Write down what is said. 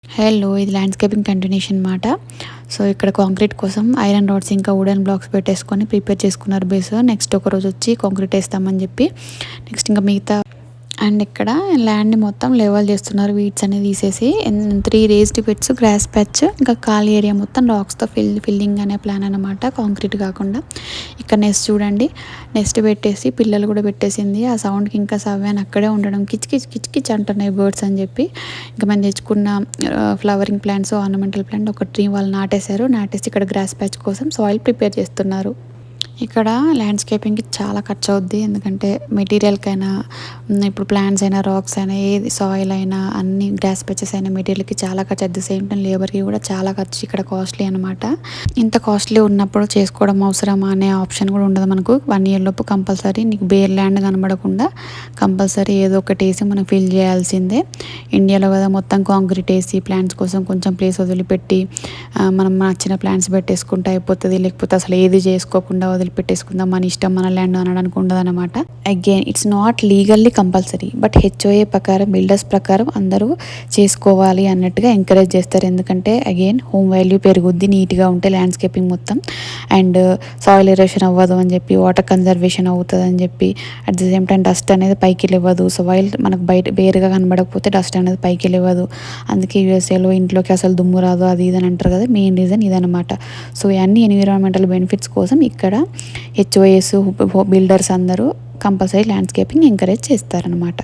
Hello, ఇది landscaping continuation మాట. So ఇక్కడ కాంక్రీట్ కోసం ఐరన్ రాడ్స్ ఇంకా వుడెన్ బ్లాక్స్ పెట్టేసుకొని ప్రిపేర్ చేసుకున్నారు బేస్. నెక్స్ట్ ఒక రోజు వచ్చి కాంక్రీట్ వేస్తామని చెప్పి నెక్స్ట్ ఇంకా మిగతా అండ్ ఇక్కడ ల్యాండ్ని మొత్తం లెవెల్ చేస్తున్నారు. వీడ్స్ అనేది తీసేసి 3 రేస్డ్ బెడ్స్, గ్రాస్ ప్యాచ్, ఇంకా ఖాళీ ఏరియా మొత్తం రాక్స్తో ఫిల్లింగ్ అనే ప్లాన్ అనమాట, కాంక్రీట్ కాకుండా. ఇక్కడ నెక్స్ట్ చూడండి, నెక్స్ట్ పెట్టేసి పిల్లలు కూడా పెట్టేసింది. ఆ సౌండ్కి ఇంకా సవ్యాన్ అక్కడే ఉండడం కిచ్ కిచ్ కిచ్ కిచ్ అంటున్నాయి బర్డ్స్ అని చెప్పి. ఇంకా మనం తెచ్చుకున్న ఫ్లవరింగ్ ప్లాంట్స్, ఆర్నమెంటల్ ప్లాంట్ ఒక ట్రీ వాళ్ళు నాటేశారు. నాటేసి ఇక్కడ గ్రాస్ ప్యాచ్ కోసం సాయిల్ ప్రిపేర్ చేస్తున్నారు. ఇక్కడ ల్యాండ్స్కేపింగ్కి చాలా ఖర్చు అవుద్ది, ఎందుకంటే మెటీరియల్కైనా, ఇప్పుడు ప్లాంట్స్ అయినా, రాక్స్ అయినా, ఏది సాయిల్ అయినా, అన్ని గ్రాస్ ప్యాచెస్ అయినా మెటీరియల్కి చాలా ఖర్చు. అట్ ద సేమ్ టైం లేబర్కి కూడా చాలా ఖర్చు ఇక్కడ కాస్ట్లీ అనమాట. ఇంత కాస్ట్లీ ఉన్నప్పుడు చేసుకోవడం అవసరమా అనే ఆప్షన్ కూడా ఉండదు మనకు. 1 year లోపు కంపల్సరీ నీకు బేర్ ల్యాండ్ కనబడకుండా కంపల్సరీ ఏదో ఒకటి వేసి మనం ఫిల్ చేయాల్సిందే. ఇండియాలో కదా మొత్తం కాంక్రీట్ వేసి ప్లాంట్స్ కోసం కొంచెం ప్లేస్ వదిలిపెట్టి మనం నచ్చిన ప్లాంట్స్ పెట్టేసుకుంటే అయిపోతుంది. లేకపోతే అసలు ఏది చేసుకోకుండా వదిలిపెట్టేసుకుందాం, మన ఇష్టం మన ల్యాండ్ అనడానికి ఉండదు అనమాట. Again it's not legally compulsory, but HOA ప్రకారం, బిల్డర్స్ ప్రకారం అందరూ చేసుకోవాలి అన్నట్టుగా ఎంకరేజ్ చేస్తారు. ఎందుకంటే అగైన్ హోమ్ వాల్యూ పెరుగుద్ది నీట్గా ఉంటే ల్యాండ్స్కేపింగ్ మొత్తం. అండ్ సాయిల్ ఎరోషన్ అవ్వదు అని చెప్పి, వాటర్ కన్జర్వేషన్ అవుతుంది అని చెప్పి, at the same time dust అనేది పైకి లేవదు. సాయిల్ మనకు బయట బేరుగా కనబడకపోతే డస్ట్ అనేది పైకి లేవదు. అందుకే యూఎస్ఏలో ఇంట్లోకి అసలు దుమ్ము రాదు అది ఇది అని అంటారు కదా, మెయిన్ రీజన్ ఇదనమాట. సో ఇవన్నీ ఎన్విరాన్మెంటల్ బెనిఫిట్స్ కోసం ఇక్కడ హెచ్ఓఎస్, బిల్డర్స్ అందరూ కంపల్సరీ ల్యాండ్స్కేపింగ్ ఎంకరేజ్ చేస్తారనమాట.